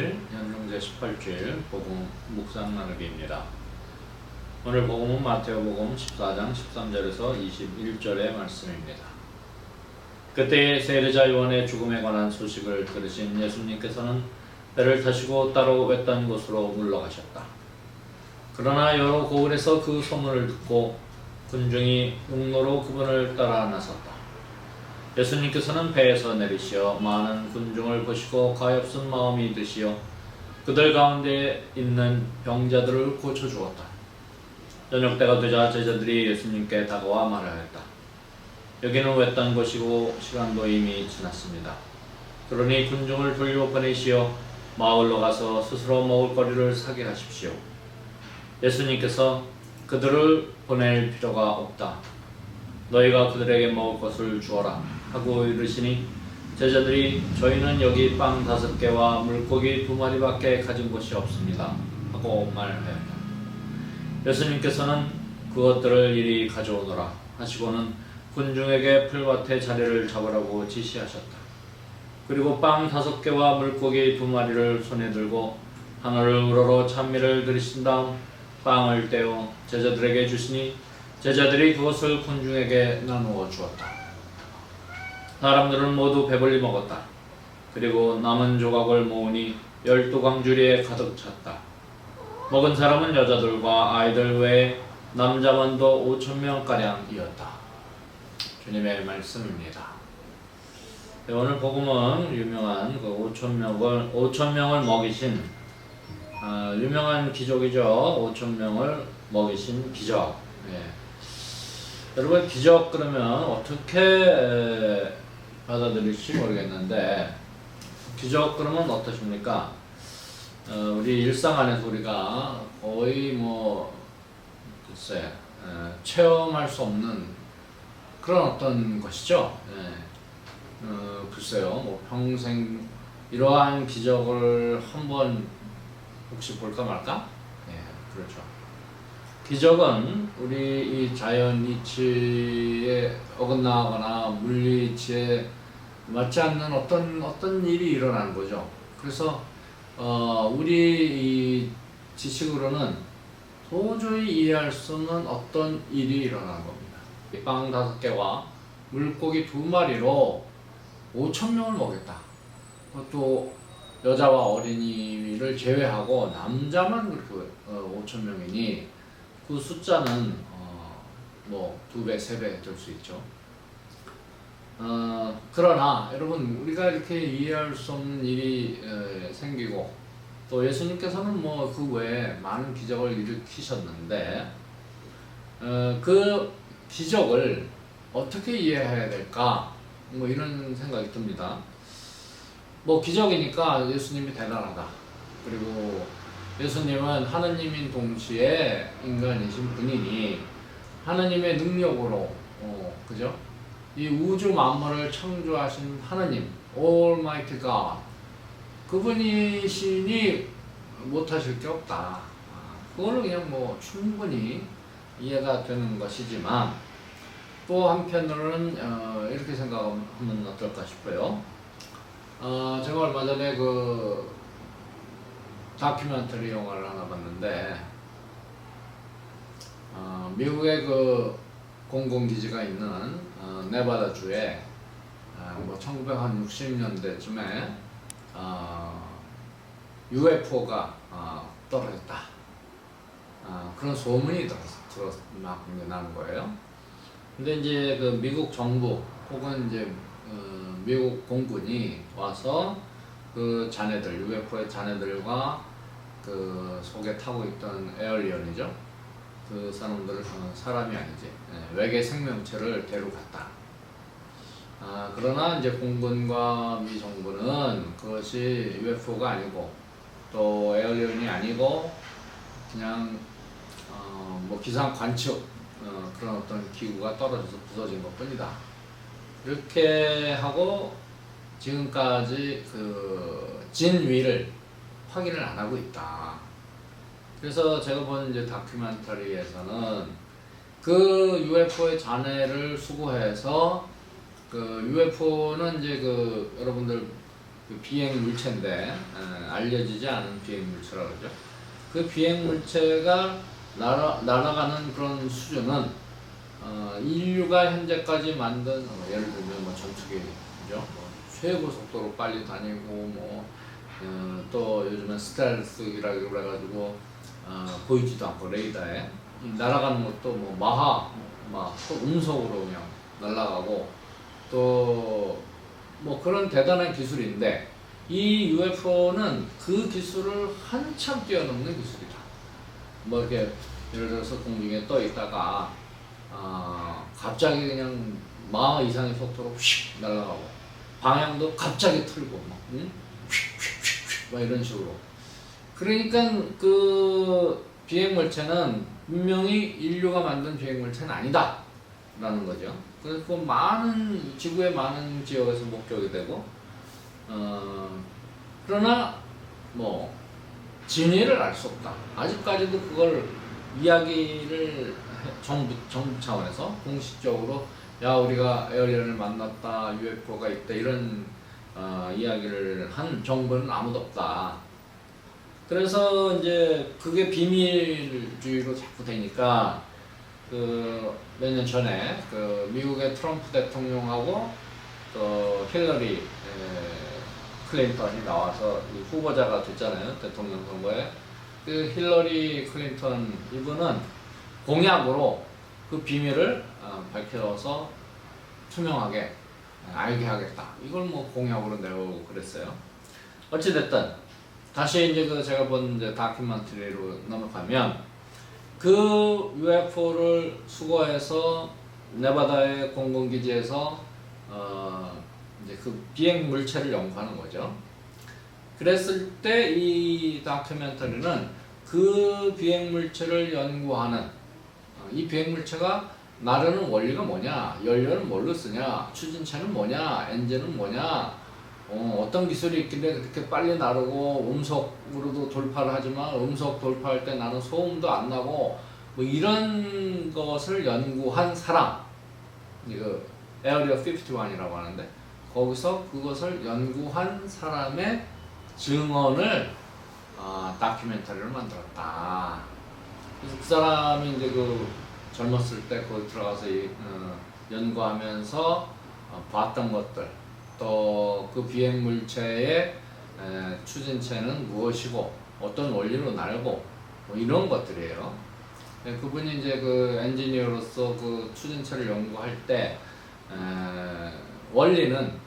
28일 연중제 18주일 복음 묵상 나누기입니다. 오늘 복음은 마태복음 14장 13절에서 21절의 말씀입니다. 그때 세례자 요한의 죽음에 관한 소식을 들으신 예수님께서는 배를 타시고 따로 외딴 곳으로 물러가셨다. 그러나 여러 고을에서 그 소문을 듣고 군중이 육로로 그분을 따라 나섰다. 예수님께서는 배에서 내리시어 많은 군중을 보시고 가엾은 마음이 드시어 그들 가운데 있는 병자들을 고쳐주었다. 저녁때가 되자 제자들이 예수님께 다가와 말하였다. 여기는 외딴 곳이고 시간도 이미 지났습니다. 그러니 군중을 돌려보내시어 마을로 가서 스스로 먹을 거리를 사게 하십시오. 예수님께서 그들을 보낼 필요가 없다. 너희가 그들에게 먹을 것을 주어라 하고 이르시니 제자들이 저희는 여기 빵 5개와 물고기 2마리밖에 가진 것이 없습니다 하고 말하였다. 예수님께서는 그것들을 이리 가져오너라 하시고는 군중에게 풀밭에 자리를 잡으라고 지시하셨다. 그리고 빵 5개와 물고기 2마리를 손에 들고 하늘을 우러러 찬미를 들으신 다음 빵을 떼어 제자들에게 주시니 제자들이 그것을 군중에게 나누어 주었다. 사람들은 모두 배불리 먹었다. 그리고 남은 조각을 모으니 12광주리에 가득 찼다. 먹은 사람은 여자들과 아이들 외에 남자만도 5,000명가량이었다. 주님의 말씀입니다. 오늘 복음은 유명한 그 5,000명을 먹이신 유명한 기적이죠. 5,000명을 먹이신 기적. 예. 여러분 기적 그러면 어떻게 받아들일지 모르겠는데 기적 그러면 어떠십니까? 우리 일상 안에서 우리가 거의 글쎄 체험할 수 없는 그런 어떤 것이죠. 글쎄요, 평생 이러한 기적을 한번 혹시 볼까 말까? 그렇죠. 기적은 우리 이 자연 이치에 어긋나거나 물리 이치에 맞지 않는 어떤 일이 일어나는 거죠. 그래서 우리 이 지식으로는 도저히 이해할 수 없는 어떤 일이 일어나는 겁니다. 빵 5개와 물고기 2마리로 5,000명을 먹였다. 그것도 여자와 어린이를 제외하고 남자만 그렇게 5,000명이니 그 숫자는 2배, 3배 될 수 있죠. 그러나 여러분 우리가 이렇게 이해할 수 없는 일이 생기고 또 예수님께서는 그 외에 많은 기적을 일으키셨는데 그 기적을 어떻게 이해해야 될까? 이런 생각이 듭니다. 기적이니까 예수님이 대단하다. 그리고 예수님은 하느님인 동시에 인간이신 분이니 하느님의 능력으로 그죠? 이 우주 만물을 창조하신 하느님 Almighty God 그분이시니 못하실 게 없다. 그걸로 그냥 충분히 이해가 되는 것이지만 또 한편으로는 이렇게 생각하면 어떨까 싶어요. 제가 얼마 전에 그 다큐멘터리 영화를 하나 봤는데 미국의 그 공군기지가 있는 네바다주에 1960년대쯤에 UFO가 떨어졌다. 그런 소문이 막 나는 거예요. 근데 이제 그 미국 정부 혹은 이제 미국 공군이 와서 그 자네들, UFO의 자네들과 그 속에 타고 있던 에얼리언이죠. 그 사람들을 사람이 아니지 외계 생명체를 데려갔다. 그러나 이제 공군과 미 정부는 그것이 UFO가 아니고 또 에얼리언이 아니고 그냥 기상 관측 그런 어떤 기구가 떨어져서 부서진 것뿐이다. 이렇게 하고 지금까지 그 진위를 확인을 안 하고 있다. 그래서 제가 본 이제 다큐멘터리에서는 그 UFO의 잔해를 수거해서 그 UFO는 이제 그 여러분들 그 비행 물체인데 알려지지 않은 비행 물체라 그러죠. 그 비행 물체가 날아가는 그런 수준은 인류가 현재까지 만든 예를 들면 뭐 전투기 그죠? 뭐 최고 속도로 빨리 다니고 또 요즘엔 스텔스기라고 그래가지고 보이지도 않고 레이더에 날아가는 것도 뭐 또 음속으로 그냥 날아가고 또 뭐 그런 대단한 기술인데 이 UFO는 그 기술을 한참 뛰어넘는 기술이다. 뭐 이렇게 예를 들어서 공중에 떠 있다가 갑자기 그냥 마하 이상의 속도로 휙 날아가고 방향도 갑자기 틀고 막 이런 식으로. 그러니까 그 비행물체는 분명히 인류가 만든 비행물체는 아니다 라는 거죠. 그래서 그 지구의 많은 지역에서 목격이 되고 그러나 뭐 진위를 알 수 없다. 아직까지도 그걸 이야기를 정부 차원에서 공식적으로 우리가 에어리언을 만났다, UFO가 있다 이런 이야기를 한 정부는 아무도 없다. 그래서 이제 그게 비밀주의로 자꾸 되니까 몇 년 전에 미국의 트럼프 대통령하고 또 힐러리 클린턴이 나와서 후보자가 됐잖아요. 대통령 선거에. 그 힐러리 클린턴 이분은 공약으로 그 비밀을 밝혀서 투명하게 알게 하겠다. 이걸 뭐 공약으로 내고 그랬어요. 어찌됐든 다시 이제 제가 본 이제 다큐멘터리로 넘어가면 그 UFO를 수거해서 네바다의 공군기지에서 이제 그 비행 물체를 연구하는 거죠. 그랬을 때 이 다큐멘터리는 그 비행 물체를 연구하는 이 비행 물체가 나르는 원리가 뭐냐, 연료는 뭘로 쓰냐, 추진체는 뭐냐, 엔진은 뭐냐, 어떤 기술이 있길래 그렇게 빨리 나르고 음속으로도 돌파를 하지만 음속 돌파할 때 나는 소음도 안 나고 뭐 이런 것을 연구한 사람, 이거 에어리어 51이라고 하는데 거기서 그것을 연구한 사람의 증언을 다큐멘터리를 만들었다. 그래서 그 사람이 이제 젊었을 때 거기 들어가서 연구하면서 봤던 것들, 또 그 비행 물체의 추진체는 무엇이고 어떤 원리로 날고 뭐 이런 것들이에요. 그분이 이제 엔지니어로서 그 추진체를 연구할 때 원리는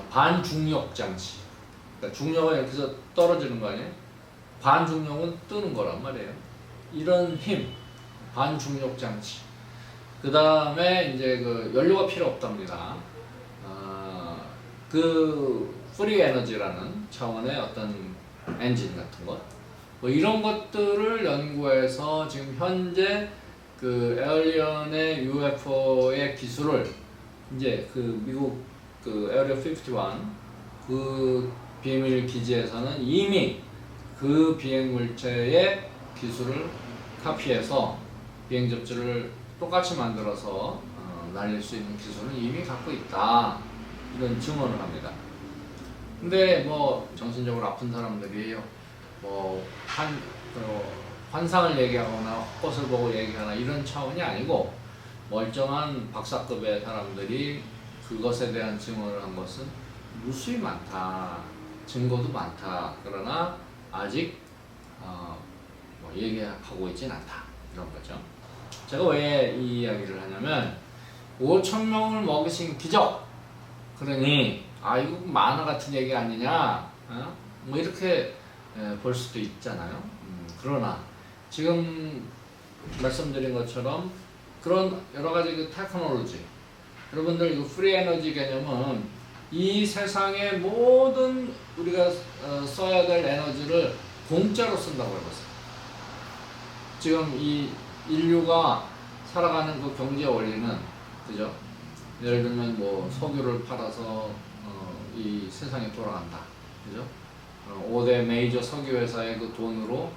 반중력 장치. 그러니까 중력은 여기서 떨어지는 거 아니에요? 반중력은 뜨는 거란 말이에요. 이런 힘, 반중력 장치. 그 다음에 이제 연료가 필요 없답니다. 프리 에너지라는 차원의 어떤 엔진 같은 것. 뭐 이런 것들을 연구해서 지금 현재 에어리언의 UFO의 기술을 이제 미국 에어리어 51 비밀 기지에서는 이미 그 비행 물체의 기술을 카피해서 비행 접지를 똑같이 만들어서 날릴 수 있는 기술을 이미 갖고 있다. 이런 증언을 합니다. 근데 뭐 정신적으로 아픈 사람들이 환상을 얘기하거나 헛것을 보고 얘기하나 이런 차원이 아니고 멀쩡한 박사급의 사람들이 그것에 대한 증언을 한 것은 무수히 많다. 증거도 많다. 그러나 아직 얘기하고 있진 않다. 이런 거죠. 제가 왜 이 이야기를 하냐면 5,000명을 먹이신 기적. 그러니 이거 만화 같은 얘기 아니냐? 뭐 이렇게 볼 수도 있잖아요. 그러나 지금 말씀드린 것처럼 그런 여러 가지 테크놀로지, 여러분들 이거 프리 에너지 개념은 이 세상의 모든 우리가 써야 될 에너지를 공짜로 쓴다고 해봤어요. 지금 이 인류가 살아가는 그 경제 원리는, 그죠? 예를 들면 뭐 석유를 팔아서 이 세상에 돌아간다, 그죠? 5대 메이저 석유 회사의 그 돈으로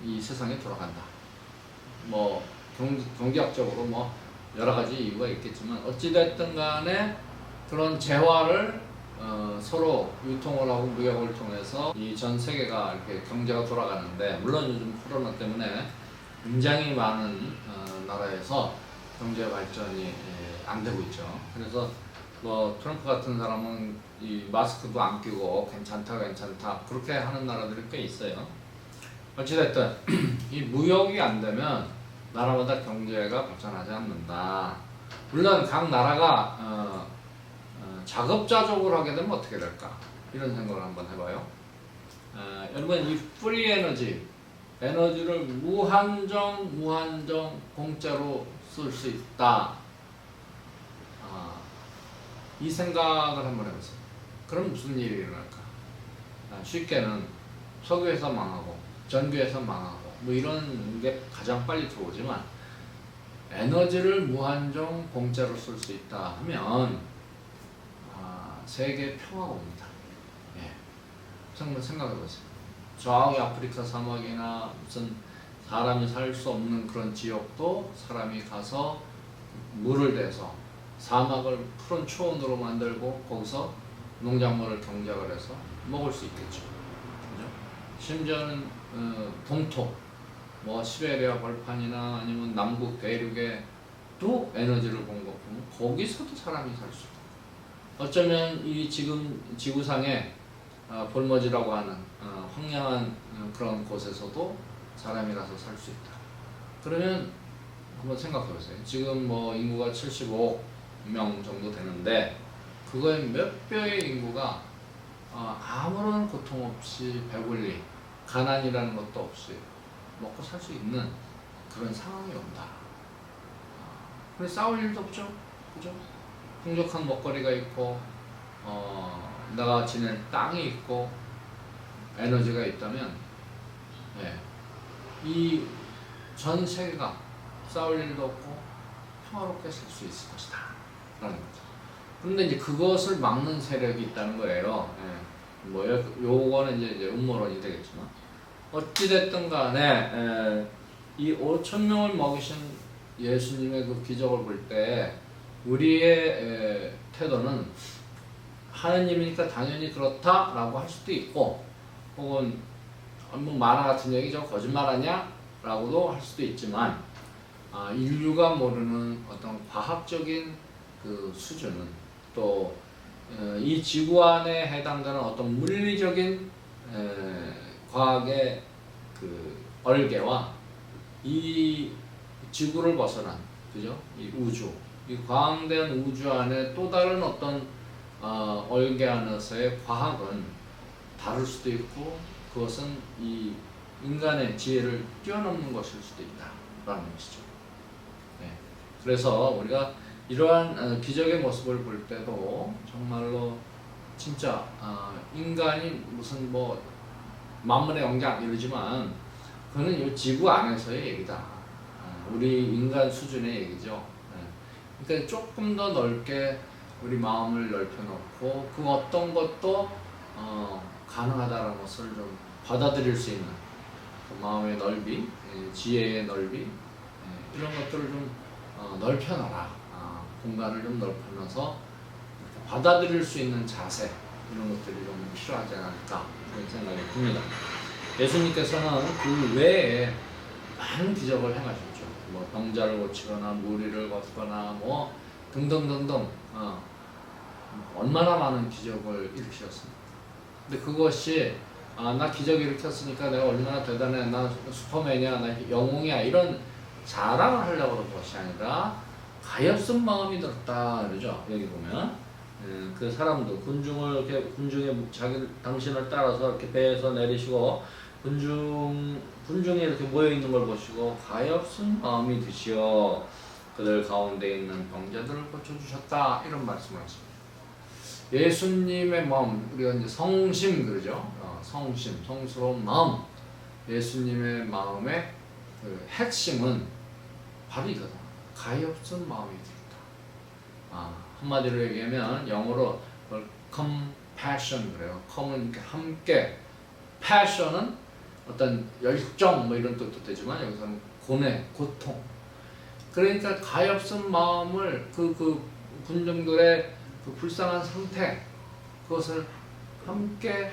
이 세상에 돌아간다. 뭐 경제학적으로 뭐 여러 가지 이유가 있겠지만 어찌됐든 간에 그런 재화를 서로 유통을 하고 무역을 통해서 이 전 세계가 이렇게 경제가 돌아가는데, 물론 요즘 코로나 때문에 굉장히 많은 나라에서 경제 발전이 안 되고 있죠. 그래서 뭐 트럼프 같은 사람은 이 마스크도 안 끼고 괜찮다 그렇게 하는 나라들이 꽤 있어요. 어찌됐든 이 무역이 안 되면 나라마다 경제가 발전하지 않는다. 물론 각 나라가 자급자족을 하게 되면 어떻게 될까? 이런 생각을 한번 해봐요. 여러분, 이 프리 에너지를 무한정 공짜로 쓸 수 있다. 이 생각을 한번 해보세요. 그럼 무슨 일이 일어날까? 쉽게는 석유회사 망하고 전기회사 망하고 뭐 이런 게 가장 빨리 들어오지만, 에너지를 무한정 공짜로 쓸 수 있다 하면 세계 평화가 옵니다. 예. 한번 생각해보세요. 저기 아프리카 사막이나 무슨 사람이 살 수 없는 그런 지역도 사람이 가서 물을 대서 사막을 푸른 초원으로 만들고 거기서 농작물을 경작을 해서 먹을 수 있겠죠. 그죠? 심지어는 동토, 뭐 시베리아 벌판이나 아니면 남북 대륙에도 에너지를 공급하면 거기서도 사람이 살 수 있다. 어쩌면 이 지금 지구상에 볼머지라고 하는 황량한 그런 곳에서도 사람이 가서 살 수 있다. 그러면 한번 생각해 보세요. 지금 뭐 인구가 75억 명 정도 되는데, 그거에 몇 배의 인구가 아무런 고통 없이 배불리, 가난이라는 것도 없이 먹고 살 수 있는 그런 상황이 온다. 그래서 싸울 일도 없죠. 그죠? 풍족한 먹거리가 있고, 내가 지낼 땅이 있고, 에너지가 있다면, 이 전 세계가 싸울 일도 없고 평화롭게 살 수 있을 것이다 라는 거죠. 그런데 이제 그것을 막는 세력이 있다는 거예요. 뭐 요거는 이제 음모론이 되겠지만, 어찌됐든 간에 이 5,000명을 먹이신 예수님의 그 기적을 볼 때 우리의 태도는 하느님이니까 당연히 그렇다라고 할 수도 있고, 혹은 뭐 만화 같은 얘기 저 거짓말 하냐? 라고도 할 수도 있지만, 인류가 모르는 어떤 과학적인 그 수준은, 또 이 지구 안에 해당되는 어떤 물리적인 과학의 그 얼개와 이 지구를 벗어난, 그죠? 이 우주, 이 광대한 우주 안에 또 다른 어떤 얼개 안에서의 과학은 다를 수도 있고, 그것은 이 인간의 지혜를 뛰어넘는 것일 수도 있다라는 것이죠. 그래서 우리가 이러한 기적의 모습을 볼 때도 정말로 진짜 인간이 무슨 뭐 만물의 영장 이러지만, 그거는 이 지구 안에서의 얘기다. 우리 인간 수준의 얘기죠. 그러니까 조금 더 넓게 우리 마음을 넓혀놓고 그 어떤 것도 가능하다는 것을 좀 받아들일 수 있는 그 마음의 넓이, 지혜의 넓이, 이런 것들을 좀 넓혀놔라. 공간을 좀 넓혀놔서 받아들일 수 있는 자세, 이런 것들이 좀 필요하지 않을까 그런 생각이 듭니다. 예수님께서는 그 외에 많은 기적을 행하셨죠. 뭐 병자를 고치거나 무리를 걷거나 뭐 등등등등 얼마나 많은 기적을 일으키셨습니까? 근데 그것이 나 기적 일으켰으니까 내가 얼마나 대단해, 나 슈퍼맨이야, 나 영웅이야, 이런 자랑을 하려고 그런 것이 아니라 가엾은 마음이 들었다 그러죠. 여기 보면 그 사람도 군중을 이렇게 군중에 당신을 따라서 이렇게 배에서 내리시고 군중에 이렇게 모여 있는 걸 보시고 가엾은 마음이 드시어 그들 가운데 있는 병자들을 고쳐주셨다, 이런 말씀을 하십니다. 예수님의 마음, 우리가 이제 성심 그러죠. 성심, 성스러운 마음. 예수님의 마음의 그 핵심은 바로 이거다. 가엾은 마음이 들었다. 한마디로 얘기하면 영어로 compassion 그래요. come은 이렇게 함께, passion은 어떤 열정 뭐 이런 뜻도 되지만 여기서는 고뇌, 고통. 그러니까 가엾은 마음을 그 군중들의 그 불쌍한 상태, 그것을 함께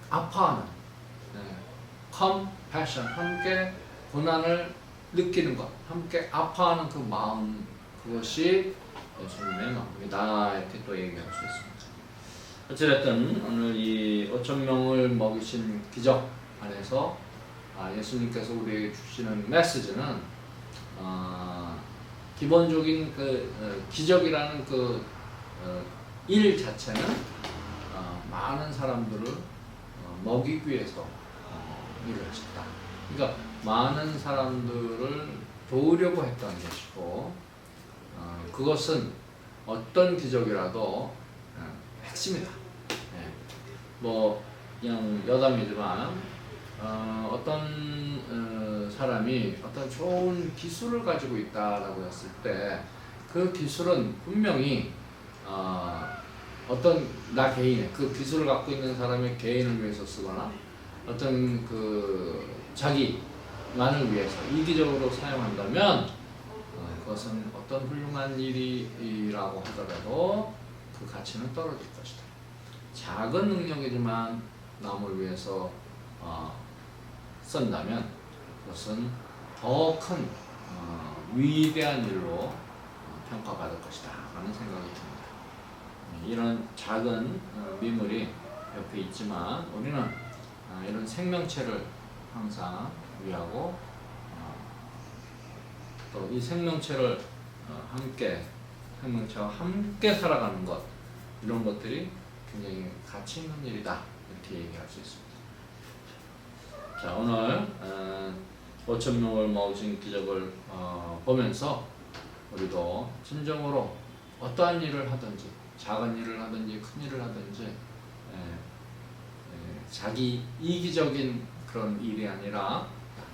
아파하는, compassion, 함께 고난을 느끼는 것, 함께 아파하는 그 마음, 그것이 예수님의 마음이다, 이렇게 또 얘기할 수 있습니다. 어찌됐든 오늘 이 5,000명을 먹이신 기적 안에서 예수님께서 우리에게 주시는 메시지는 기본적인 그 기적이라는 그 일 자체는 많은 사람들을 먹이기 위해서 이루어졌다. 그러니까 많은 사람들을 도우려고 했던 것이고, 그것은 어떤 기적이라도 핵심이다. 뭐 그냥 여담이지만 어떤 사람이 어떤 좋은 기술을 가지고 있다라고 했을 때 그 기술은 분명히 어떤 나 개인의 그 기술을 갖고 있는 사람의 개인을 위해서 쓰거나 어떤 그 자기만을 위해서 이기적으로 사용한다면 그것은 어떤 훌륭한 일이라고 하더라도 그 가치는 떨어질 것이다. 작은 능력이지만 남을 위해서 쓴다면 그것은 더 큰 위대한 일로 평가받을 것이다 라는 생각이 듭니다. 이런 작은 미물이 옆에 있지만 우리는 이런 생명체를 항상 위하고 또 이 생명체를 생명체와 함께 살아가는 것, 이런 것들이 굉장히 가치 있는 일이다, 이렇게 얘기할 수 있습니다. 자, 오늘 5,000명을 먹이신 기적을 보면서 우리도 진정으로 어떠한 일을 하든지, 작은 일을 하든지 큰 일을 하든지 자기 이기적인 그런 일이 아니라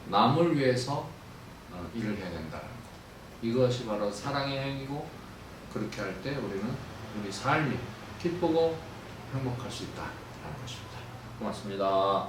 남을 위해서 일을 해야 된다는 것, 이것이 바로 사랑의 행위고, 그렇게 할 때 우리는 우리 삶이 기쁘고 행복할 수 있다는 것입니다. 고맙습니다.